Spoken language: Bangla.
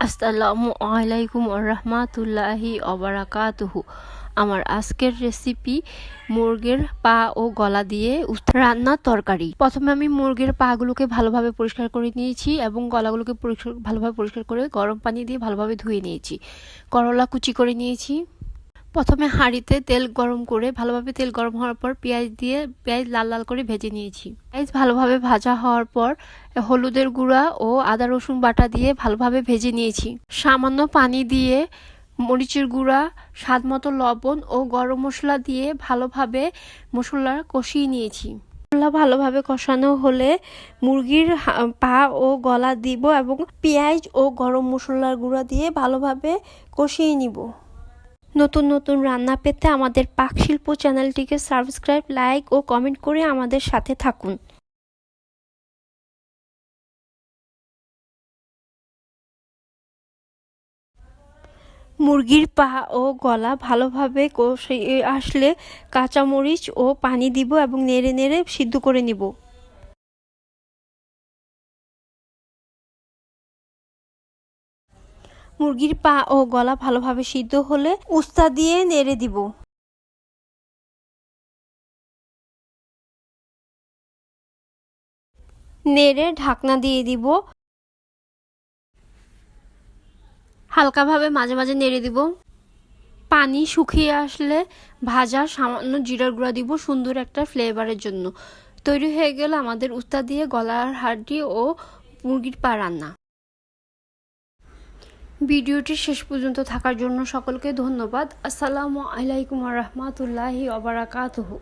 আসসালামু আলাইকুম রাহমাতুল্লাহি ওবারাকাতুহু। আমার আজকের রেসিপি মুরগির পা ও গলা দিয়ে রান্নার তরকারি। প্রথমে আমি মুরগির পাগুলোকে ভালোভাবে পরিষ্কার করে নিয়েছি এবং গলাগুলোকে ভালোভাবে পরিষ্কার করে গরম পানি দিয়ে ভালোভাবে ধুয়ে নিয়েছি। করলা কুচি করে নিয়েছি। প্রথমে হাঁড়িতে তেল গরম করে ভালোভাবে তেল গরম হওয়ার পর পেঁয়াজ লাল লাল করে ভেজে নিয়েছি। পেঁয়াজ ভালোভাবে ভাজা হওয়ার পর হলুদের গুঁড়া ও আদা রসুন বাটা দিয়ে ভালোভাবে ভেজে নিয়েছি। সামান্য পানি দিয়ে মরিচের গুঁড়া, স্বাদ মতো লবণ ও গরম মশলা দিয়ে ভালোভাবে মশলা কষিয়ে নিয়েছি। মশলা ভালোভাবে কষানো হলে মুরগির পা ও গলা দিব এবং পেঁয়াজ ও গরম মশলার গুঁড়া দিয়ে ভালোভাবে কষিয়ে নিব। নতুন নতুন রান্না পেতে আমাদের পাকশিল্প চ্যানেলটিকে সাবস্ক্রাইব, লাইক ও কমেন্ট করে আমাদের সাথে থাকুন। মুরগির পা ও গলা ভালোভাবে কষে আসলে কাঁচামরিচ ও পানি দিব এবং নেড়ে নেড়ে সিদ্ধ করে নিব। মুরগির পা ও গলা ভালোভাবে সিদ্ধ হলে উস্তা দিয়ে নেড়ে দিব। নেড়ে ঢাকনা দিয়ে দিব। হালকাভাবে মাঝে মাঝে নেড়ে দিব। পানি শুকিয়ে আসলে ভাজা সামান্য জিরার গুঁড়া দিব সুন্দর একটা ফ্লেভারের জন্য। তৈরি হয়ে গেল আমাদের উস্তা দিয়ে গলার হাড্ডি ও মুরগির পা রান্না। ভিডিওটি শেষ পর্যন্ত থাকার জন্য সকলকে ধন্যবাদ। আসসালামু আলাইকুম রাহমাতুল্লাহি ওয়া বারাকাতুহু।